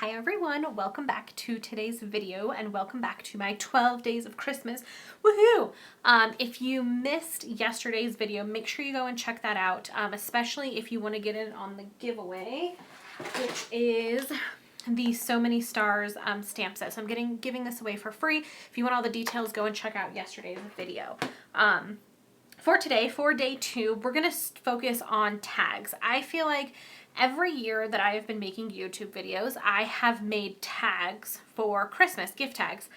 Hi everyone, welcome back to today's video and welcome back to my 12 days of Christmas. Woohoo! If you missed yesterday's video, make sure you go and check that out, especially if you want to get in on the giveaway, which is the So Many Stars stamp set. So I'm giving this away for free. If you want all the details, go and check out yesterday's video. For today, for day 2, we're going to focus on tags. I feel like every year that I have been making YouTube videos, I have made tags for Christmas, gift tags,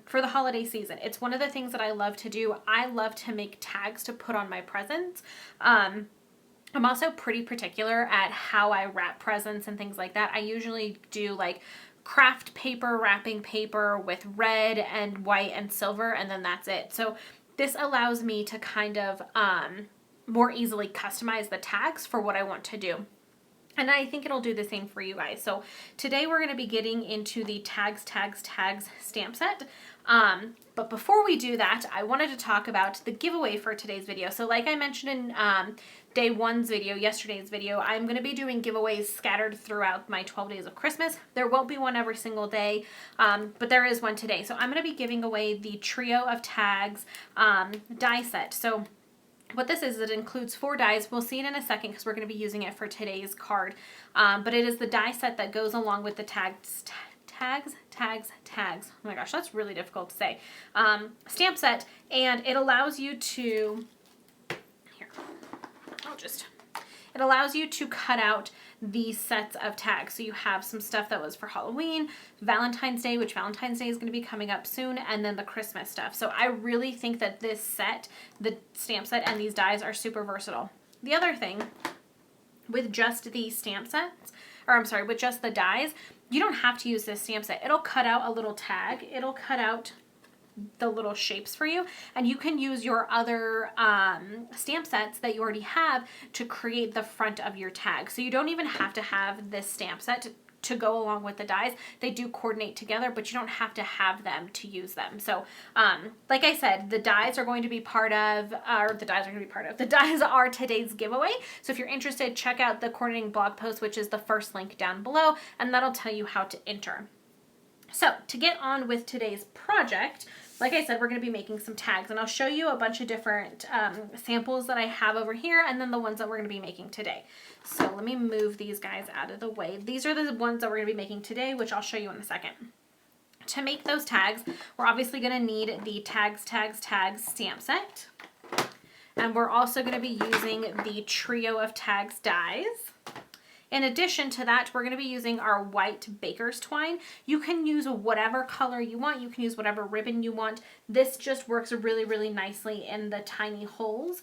for the holiday season. It's one of the things that I love to do. I love to make tags to put on my presents. I'm also pretty particular at how I wrap presents and things like that. I usually do like craft paper, wrapping paper with red and white and silver, and then that's it. So this allows me to kind of more easily customize the tags for what I want to do. And I think it'll do the same for you guys. So today we're going to be getting into the tags stamp set. But before we do that, I wanted to talk about the giveaway for today's video. So like I mentioned in day 1's video, yesterday's video, I'm going to be doing giveaways scattered throughout my 12 days of Christmas. There won't be one every single day, but there is one today. So I'm going to be giving away the Trio of Tags die set. So what this is, it includes 4 dies. We'll see it in a second because we're going to be using it for today's card. But it is the die set that goes along with the tags. Oh my gosh, that's really difficult to say. Stamp set, and it allows you to, it allows you to cut out these sets of tags. So you have some stuff that was for Halloween, Valentine's Day, which Valentine's Day is going to be coming up soon, and then the Christmas stuff. So I really think that this set, the stamp set and these dies are super versatile. The other thing with just the stamp sets, or I'm sorry, with just the dies, you don't have to use this stamp set. It'll cut out a little tag. It'll cut out the little shapes for you, and you can use your other stamp sets that you already have to create the front of your tag. So you don't even have to have this stamp set to go along with the dies. They do coordinate together, but you don't have to have them to use them. So like I said, the dies are going to be part of, the dies are today's giveaway. So if you're interested, check out the coordinating blog post, which is the first link down below, and that'll tell you how to enter. So to get on with today's project, like I said, we're going to be making some tags, and I'll show you a bunch of different samples that I have over here, and then the ones that we're going to be making today. So let me move these guys out of the way. These are the ones that we're going to be making today, which I'll show you in a second. To make those tags, we're obviously going to need the tags stamp set, and we're also going to be using the Trio of Tags dies. In addition to that, we're going to be using our white baker's twine. You can use whatever color you want. You can use whatever ribbon you want. This just works really, really nicely in the tiny holes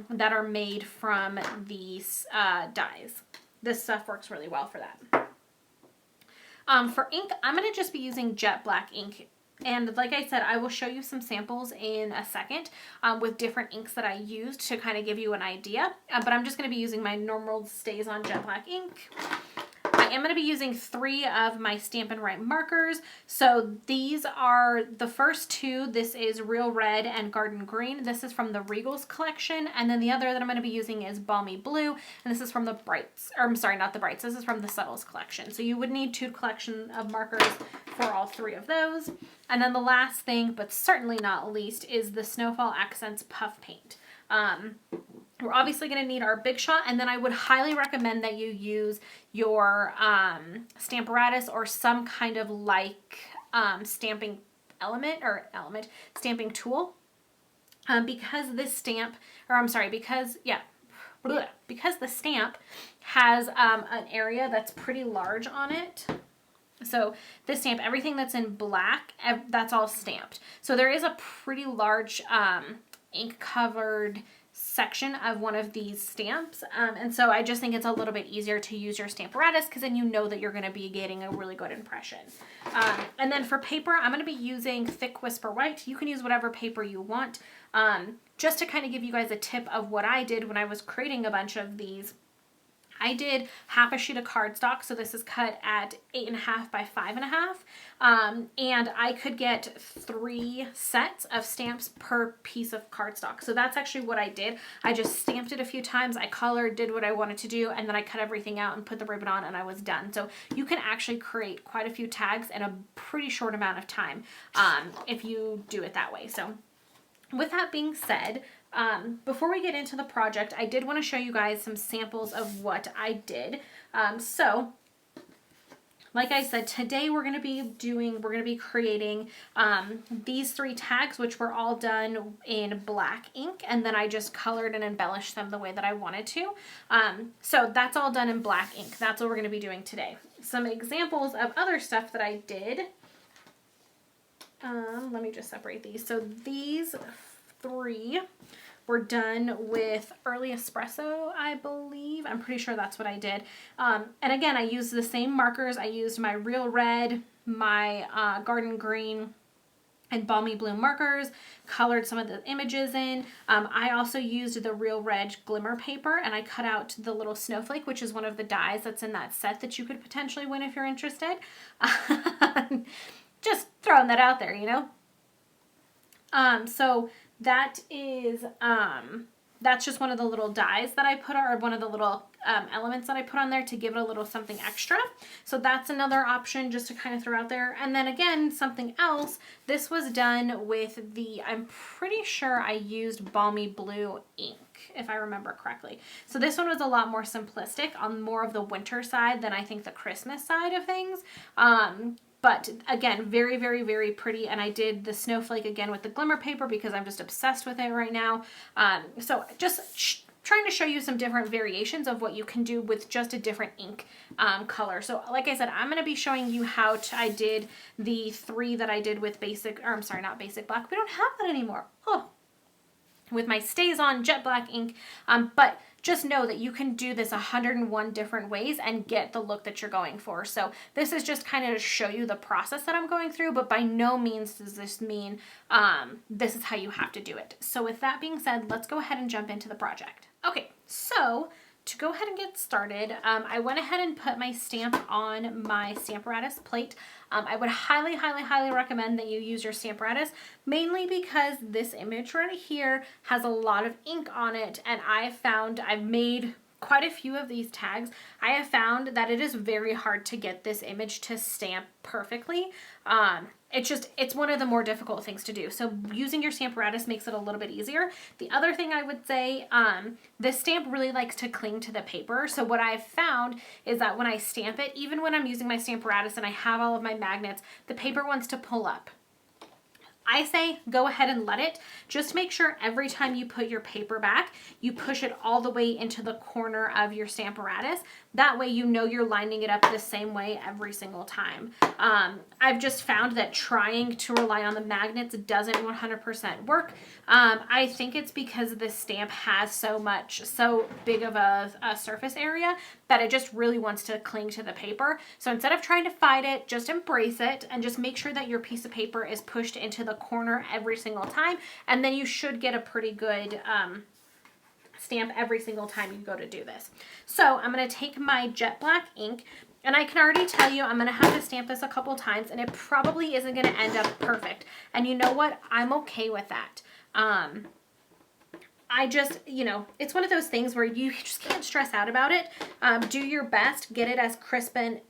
that are made from these dies. This stuff works really well for that. For ink, I'm going to just be using jet black ink. And like I said, I will show you some samples in a second with different inks that I used to kind of give you an idea. But I'm just going to be using my normal Stays On Jet Black ink. I am going to be using 3 of my Stampin' Right markers. So these are the first 2. This is Real Red and Garden Green. This is from the Regals collection. And then the other that I'm going to be using is Balmy Blue. And this is from the Brights. Or I'm sorry, not the Brights. This is from the Subtles collection. So you would need 2 collection of markers for all 3 of those. And then the last thing, but certainly not least, is the Snowfall Accents Puff Paint. We're obviously going to need our Big Shot, and then I would highly recommend that you use your Stamparatus or some kind of like stamping stamping tool, because this stamp, because the stamp has an area that's pretty large on it. So this stamp, everything that's in black, that's all stamped. So there is a pretty large ink covered section of one of these stamps, and so I just think it's a little bit easier to use your Stamparatus because then you know that you're going to be getting a really good impression. And then for paper, I'm going to be using Thick Whisper White. You can use whatever paper you want. Just to kind of give you guys a tip of what I did when I was creating a bunch of these, I did half a sheet of cardstock, so this is cut at 8.5 by 5.5, and I could get 3 sets of stamps per piece of cardstock. So that's actually what I did. I just stamped it a few times, I colored, did what I wanted to do, and then I cut everything out and put the ribbon on, and I was done. So you can actually create quite a few tags in a pretty short amount of time if you do it that way. So with that being said, before we get into the project, I did want to show you guys some samples of what I did. So like I said, today we're going to be creating these 3 tags, which were all done in black ink, and then I just colored and embellished them the way that I wanted to. So that's all done in black ink. That's what we're going to be doing today. Some examples of other stuff that I did. Let me just separate these. So these 3 were done with early espresso, I believe. I'm pretty sure that's what I did. And again, I used the same markers. I used my Real Red, my Garden Green, and Balmy Blue markers, colored some of the images in. I also used the Real Red glimmer paper, and I cut out the little snowflake, which is one of the dies that's in that set that you could potentially win if you're interested. Just throwing that out there, you know? So that is, that's just one of the little dies that I put on, or one of the little elements that I put on there to give it a little something extra. So that's another option just to kind of throw out there. And then again, something else, this was done with the, I'm pretty sure I used Balmy Blue ink, if I remember correctly. So this one was a lot more simplistic, on more of the winter side than I think the Christmas side of things. But again, very, very, very pretty. And I did the snowflake again with the glimmer paper because I'm just obsessed with it right now. So just trying to show you some different variations of what you can do with just a different ink color. So like I said, I'm going to be showing you how I did the 3 that I did with basic, or I'm sorry, not basic black. We don't have that anymore. Oh, with my Stays On jet black ink. But just know that you can do this 101 different ways and get the look that you're going for. So this is just kind of to show you the process that I'm going through, but by no means does this mean this is how you have to do it. So with that being said, let's go ahead and jump into the project. Okay, so to go ahead and get started, I went ahead and put my stamp on my Stamparatus plate. I would highly, highly, highly recommend that you use your Stamparatus, mainly because this image right here has a lot of ink on it, and I've made quite a few of these tags. I have found that it is very hard to get this image to stamp perfectly. It's one of the more difficult things to do. So using your Stamparatus makes it a little bit easier. The other thing I would say, this stamp really likes to cling to the paper. So what I've found is that when I stamp it, even when I'm using my Stamparatus and I have all of my magnets, the paper wants to pull up. I say go ahead and let it. Just make sure every time you put your paper back, you push it all the way into the corner of your Stamparatus. That way you know you're lining it up the same way every single time. I've just found that trying to rely on the magnets doesn't 100% work. I think it's because this stamp has so big of a surface area that it just really wants to cling to the paper. So instead of trying to fight it, just embrace it and just make sure that your piece of paper is pushed into the corner every single time, and then you should get a pretty good stamp every single time you go to do this. So I'm going to take my jet black ink, and I can already tell you I'm going to have to stamp this a couple times, and it probably isn't going to end up perfect. And you know what? I'm okay with that. I just, it's one of those things where you just can't stress out about it. Do your best, get it as crisp and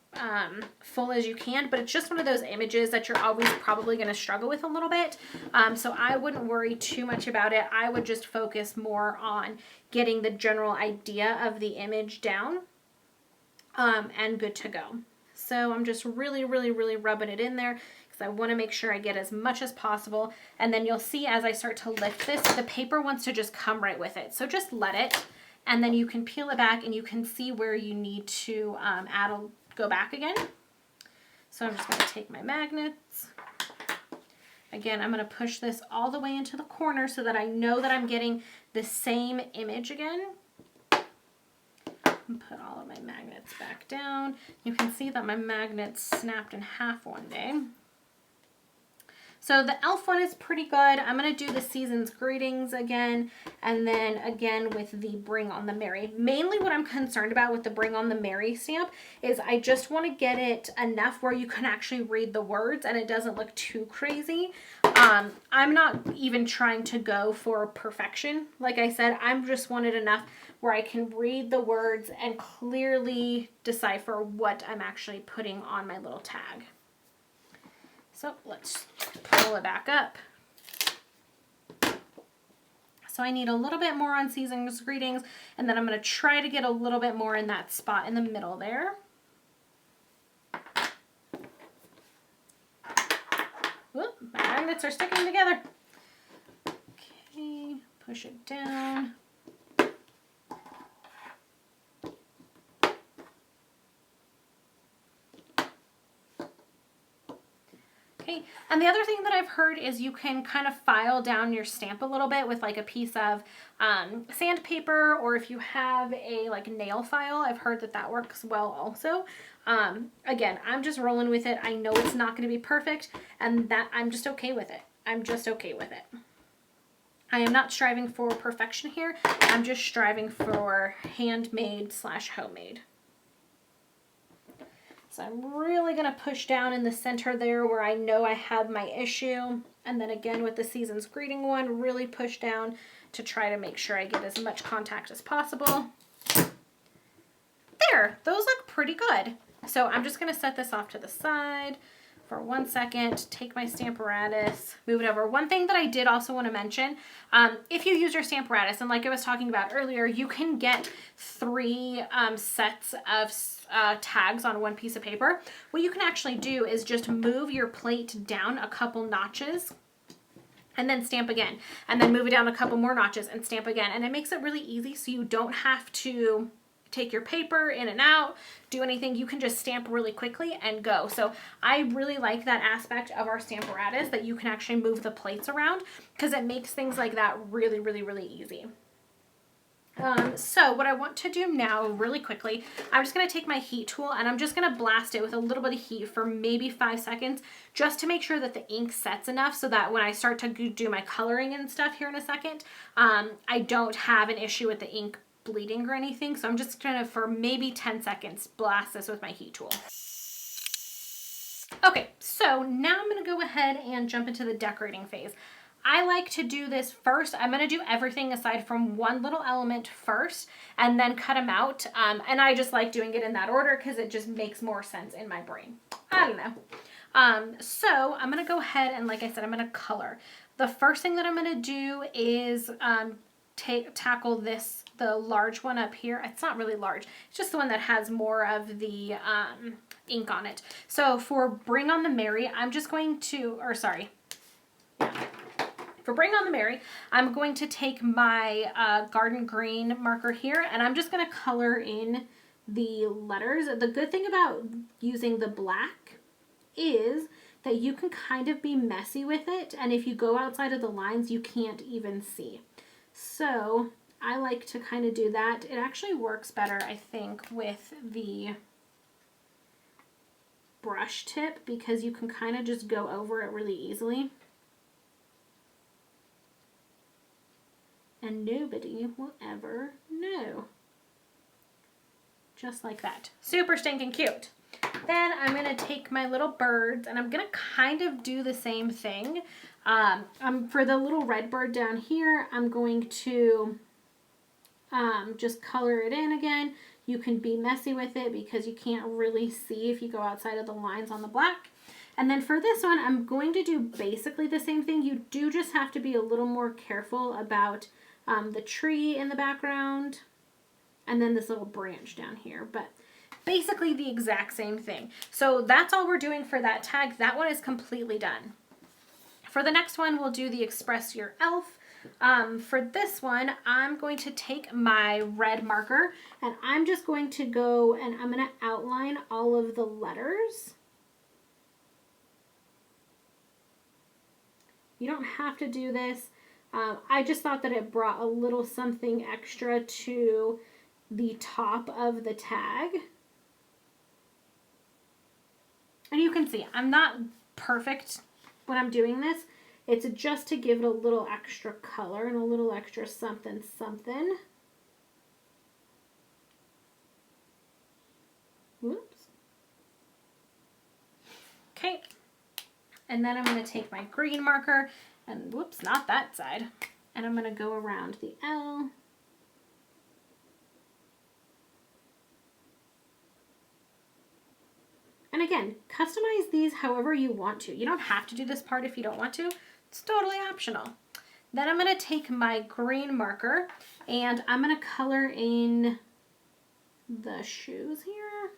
full as you can, but it's just one of those images that you're always probably going to struggle with a little bit. So I wouldn't worry too much about it. I would just focus more on getting the general idea of the image down, and good to go. So I'm just really, really, really rubbing it in there because I want to make sure I get as much as possible. And then you'll see as I start to lift this, the paper wants to just come right with it. So just let it, and then you can peel it back and you can see where you need to go back again. So I'm just going to take my magnets. Again, I'm going to push this all the way into the corner so that I know that I'm getting the same image again. And put all of my magnets back down. You can see that my magnets snapped in half one day. So the elf one is pretty good. I'm going to do the season's greetings again, and then again with the bring on the merry. Mainly what I'm concerned about with the bring on the merry stamp is I just want to get it enough where you can actually read the words and it doesn't look too crazy. I'm not even trying to go for perfection. Like I said, I'm just wanted enough where I can read the words and clearly decipher what I'm actually putting on my little tag. So let's pull it back up. So I need a little bit more on season's greetings, and then I'm going to try to get a little bit more in that spot in the middle there. Whoop, my magnets are sticking together. Okay, push it down. Okay, and the other thing that I've heard is you can kind of file down your stamp a little bit with like a piece of sandpaper, or if you have a like nail file, I've heard that that works well also. Again, I'm just rolling with it. I know it's not going to be perfect, and that I'm just okay with it. I'm just okay with it. I am not striving for perfection here. I'm just striving for handmade / homemade. So I'm really going to push down in the center there where I know I have my issue. And then again with the season's greeting one, really push down to try to make sure I get as much contact as possible. There, those look pretty good. So I'm just going to set this off to the side for 1 second, take my Stamparatus, move it over. One thing that I did also want to mention, if you use your Stamparatus, and like I was talking about earlier, you can get 3 sets of tags on one piece of paper. What you can actually do is just move your plate down a couple notches and then stamp again, and then move it down a couple more notches and stamp again. And it makes it really easy so you don't have to take your paper in and out, do anything. You can just stamp really quickly and go. So I really like that aspect of our Stamparatus, that you can actually move the plates around, because it makes things like that really, really, really easy. So what I want to do now really quickly, I'm just going to take my heat tool and I'm just going to blast it with a little bit of heat for maybe 5 seconds, just to make sure that the ink sets enough so that when I start to do my coloring and stuff here in a second, I don't have an issue with the ink bleeding or anything. So I'm just going to, for maybe 10 seconds, blast this with my heat tool. Okay, so now I'm going to go ahead and jump into the decorating phase. I like to do this first. I'm going to do everything aside from one little element first and then cut them out. And I just like doing it in that order because it just makes more sense in my brain. I don't know. So I'm going to go ahead and, like I said, I'm going to color. The first thing that I'm going to do is tackle this, the large one up here. It's not really large. It's just the one that has more of the ink on it. So for Bring on the Merry, I'm just going to, or sorry. For Bring on the Merry, I'm going to take my garden green marker here, and I'm just going to color in the letters. The good thing about using the black is that you can kind of be messy with it, and if you go outside of the lines, you can't even see. So I like to kind of do that. It actually works better, I think, with the brush tip because you can kind of just go over it really easily. And nobody will ever know. Just like that. Super stinking cute. Then I'm going to take my little birds and I'm going to kind of do the same thing. For the little red bird down here, I'm going to just color it in again. You can be messy with it because you can't really see if you go outside of the lines on the black. And then for this one, I'm going to do basically the same thing. You do just have to be a little more careful about the tree in the background and then this little branch down here, but basically the exact same thing. So that's all we're doing for that tag. That one is completely done. For the next one, we'll do the Express Your Elf. For this one, I'm going to take my red marker and I'm just going to go and I'm going to outline all of the letters. You don't have to do this. I just thought that it brought a little something extra to the top of the tag. And you can see I'm not perfect when I'm doing this, it's just to give it a little extra color and a little extra something something. Whoops. Okay. And then I'm going to take my green marker and, whoops, not that side. And I'm going to go around the L. And again, customize these however you want to. You don't have to do this part if you don't want to. It's totally optional. Then I'm going to take my green marker and I'm going to color in the shoes here.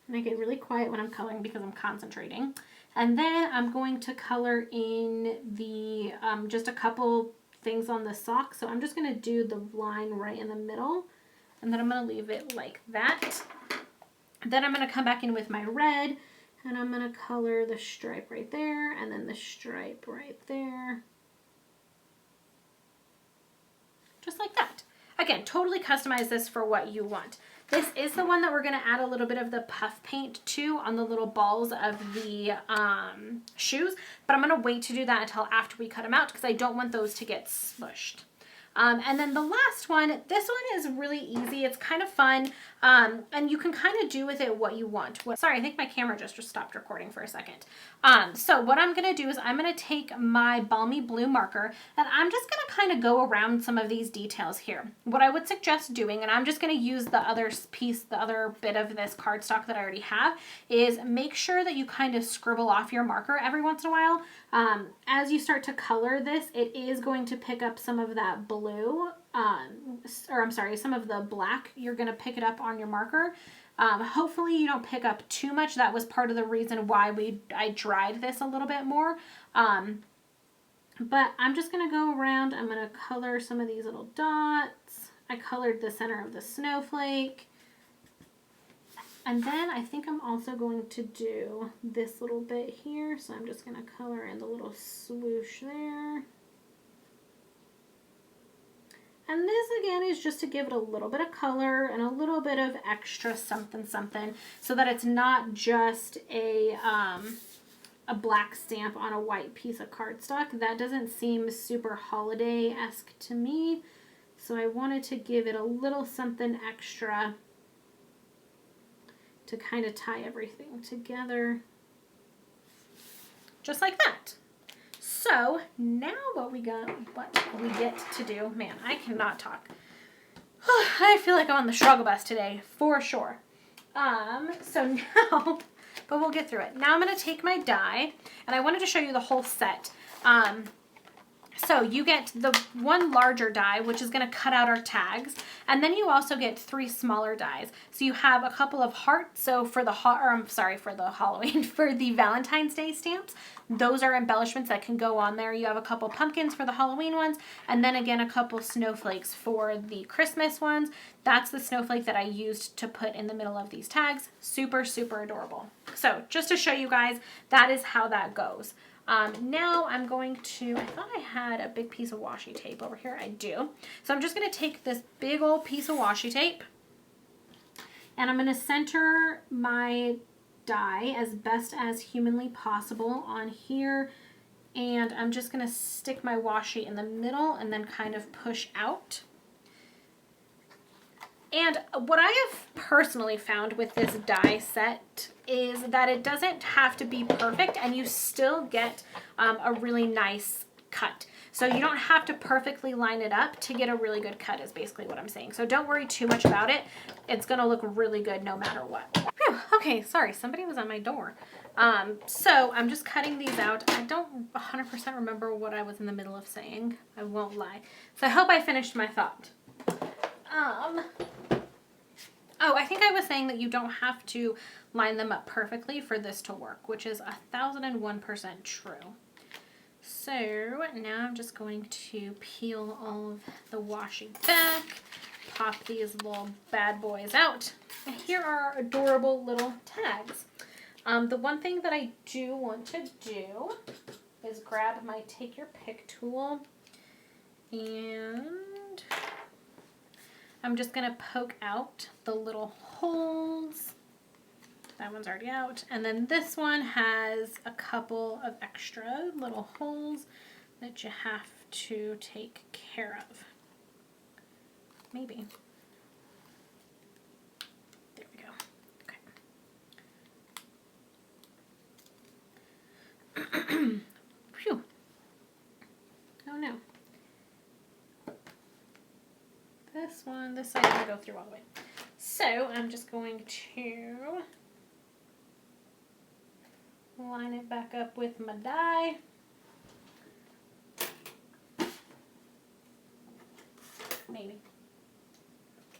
And I get really quiet when I'm coloring because I'm concentrating. And then I'm going to color in the just a couple things on the sock. So I'm just going to do the line right in the middle. And then I'm going to leave it like that. Then I'm going to come back in with my red. And I'm going to color the stripe right there. And then the stripe right there. Just like that. Again, totally customize this for what you want. This is the one that we're going to add a little bit of the puff paint to on the little balls of the shoes, but I'm going to wait to do that until after we cut them out because I don't want those to get smushed. And then the last one, this one is really easy. It's kind of fun, and you can kind of do with it what you want. Sorry, I think my camera just stopped recording for a second. So what I'm going to do is I'm going to take my Balmy Blue marker, and I'm just going to kind of go around some of these details here. What I would suggest doing, and I'm just going to use the other piece, the other bit of this cardstock that I already have, is make sure that you kind of scribble off your marker every once in a while. As you start to color this, it is going to pick up some of that blue, some of the black. You're going to pick it up on your marker. Hopefully you don't pick up too much. That was part of the reason why I dried this a little bit more. But I'm just going to go around. I'm going to color some of these little dots. I colored the center of the snowflake. And then I think I'm also going to do this little bit here. So I'm just going to color in the little swoosh there. And this again is just to give it a little bit of color and a little bit of extra something something so that it's not just a black stamp on a white piece of cardstock. That doesn't seem super holiday-esque to me. So I wanted to give it a little something extra to kind of tie everything together. Just like that. So now what we get to do, man, I cannot talk. I feel like I'm on the struggle bus today, for sure. So now, but we'll get through it. Now I'm going to take my die, and I wanted to show you the whole set. So you get the one larger die, which is going to cut out our tags, and then you also get 3 smaller dies. So you have a couple of hearts. So for the Halloween, for the Valentine's Day stamps, those are embellishments that can go on there. You have a couple pumpkins for the Halloween ones, and then again a couple snowflakes for the Christmas ones. That's the snowflake that I used to put in the middle of these tags. Super, super adorable. So just to show you guys, that is how that goes. Now I'm going to, I thought I had a big piece of washi tape over here. I do. So I'm just going to take this big old piece of washi tape and I'm going to center my die as best as humanly possible on here. And I'm just going to stick my washi in the middle and then kind of push out. And what I have personally found with this die set is that it doesn't have to be perfect and you still get a really nice cut. So you don't have to perfectly line it up to get a really good cut is basically what I'm saying. So don't worry too much about it. It's going to look really good no matter what. Whew, okay, sorry, somebody was on my door. So I'm just cutting these out. I don't 100% remember what I was in the middle of saying. I won't lie. So I hope I finished my thought. Oh, I think I was saying that you don't have to line them up perfectly for this to work, which is 1001% true. So now I'm just going to peel all of the washi back, pop these little bad boys out. And here are our adorable little tags. The one thing that I do want to do is grab my take your pick tool and I'm just going to poke out the little holes. That one's already out. And then this one has a couple of extra little holes that you have to take care of. Maybe. There we go. Okay. Phew. Oh no. This side will go through all the way. So I'm just going to line it back up with my die. Maybe.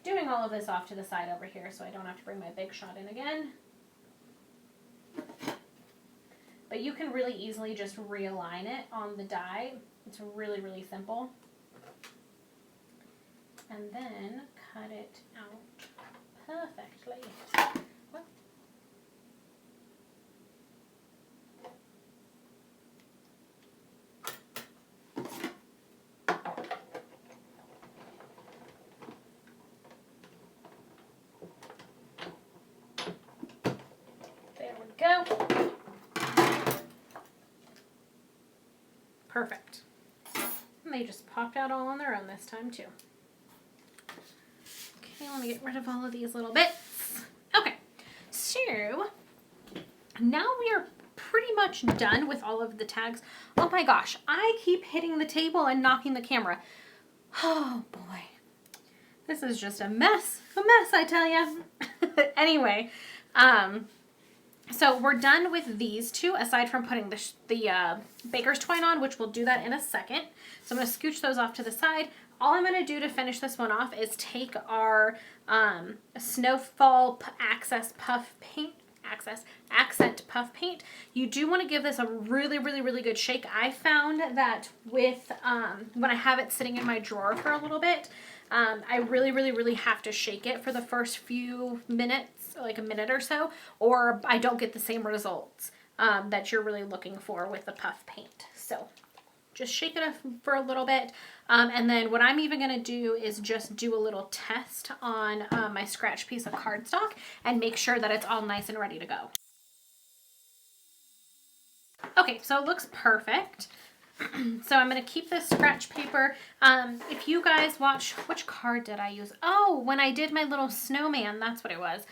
Doing all of this off to the side over here so I don't have to bring my big shot in again. But you can really easily just realign it on the die. It's really, really simple. And then cut it out perfectly. What? There we go. Perfect. And they just popped out all on their own this time too. Okay, let me get rid of all of these little bits. Okay, so now we are pretty much done with all of the tags. Oh my gosh, I keep hitting the table and knocking the camera. Oh boy, this is just a mess I tell ya. Anyway, so we're done with these two, aside from putting the baker's twine on, which we'll do that in a second. So I'm going to scooch those off to the side. All I'm going to do to finish this one off is take our Snowfall Accent Puff Paint. You do want to give this a really, really, really good shake. I found that with when I have it sitting in my drawer for a little bit, I really, really, really have to shake it for the first few minutes, like a minute or so, or I don't get the same results that you're really looking for with the puff paint. So just shake it up for a little bit. And then what I'm even going to do is just do a little test on my scratch piece of cardstock and make sure that it's all nice and ready to go. Okay, so it looks perfect. So I'm going to keep this scratch paper. If you guys watch, which card did I use? Oh, when I did my little snowman, that's what it was.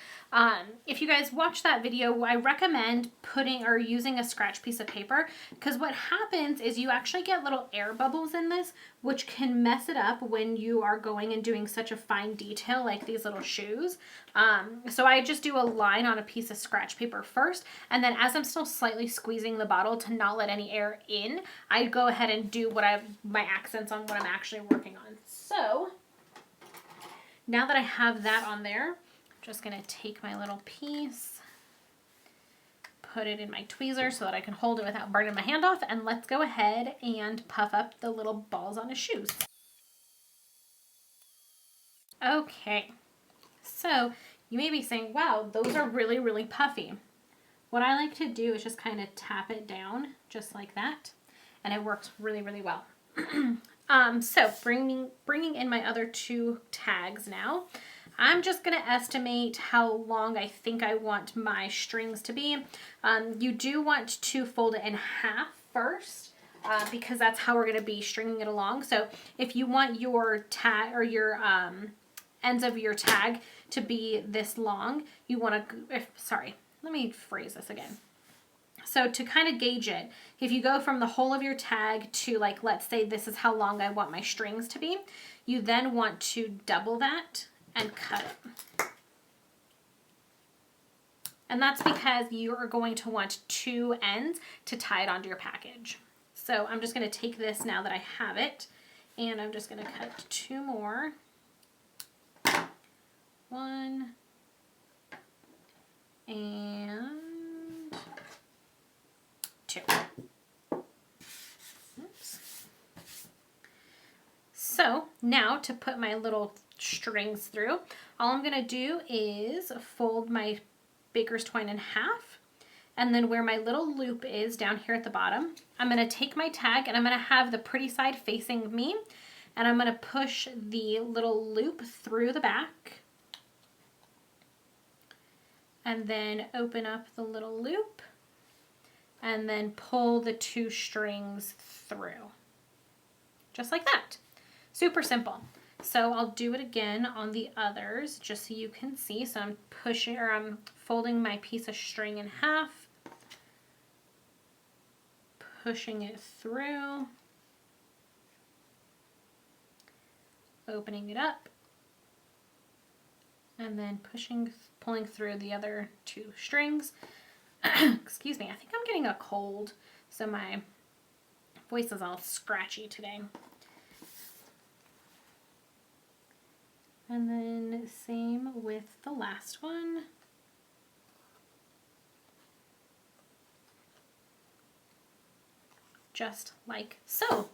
If you guys watch that video, I recommend putting or using a scratch piece of paper, because what happens is you actually get little air bubbles in this, which can mess it up when you are going and doing such a fine detail like these little shoes. So I just do a line on a piece of scratch paper first, and then as I'm still slightly squeezing the bottle to not let any air in, I go ahead and do my accents on what I'm actually working on. So now that I have that on there, I'm just going to take my little piece, put it in my tweezer so that I can hold it without burning my hand off, and let's go ahead and puff up the little balls on his shoes. Okay, so you may be saying, wow, those are really, really puffy. What I like to do is just kind of tap it down just like that, and it works really, really well. So bringing in my other two tags now, I'm just going to estimate how long I think I want my strings to be. You do want to fold it in half first, because that's how we're going to be stringing it along. So if you want your tag or your ends of your tag to be this long, you want to, let me phrase this again. So to kind of gauge it, if you go from the whole of your tag to, like, let's say this is how long I want my strings to be, you then want to double that and cut it. And that's because you are going to want two ends to tie it onto your package. So I'm just going to take this now that I have it, and I'm just going to cut two more. One and two. Oops. So now to put my little strings through, all I'm going to do is fold my baker's twine in half, and then where my little loop is down here at the bottom, I'm going to take my tag and I'm going to have the pretty side facing me, And I'm going to push the little loop through the back. And then open up the little loop. And then pull the 2 strings through. Just like that. Super simple. So I'll do it again on the others just so you can see. So I'm pushing, or I'm folding my piece of string in half. Pushing it through. Opening it up. And then pulling through the other 2 strings. Excuse me, I think I'm getting a cold, so my voice is all scratchy today. And then same with the last one. Just like so.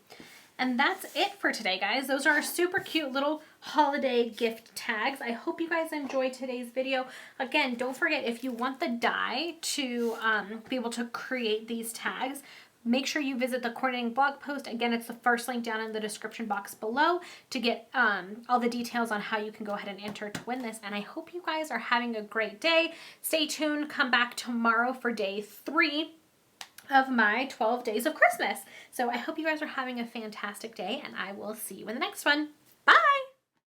And that's it for today, guys. Those are our super cute little holiday gift tags. I hope you guys enjoyed today's video. Again, don't forget, if you want the die to be able to create these tags, make sure you visit the coordinating blog post. Again, it's the first link down in the description box below to get all the details on how you can go ahead and enter to win this. And I hope you guys are having a great day. Stay tuned. Come back tomorrow for day 3 of my 12 days of Christmas. So I hope you guys are having a fantastic day, and I will see you in the next one.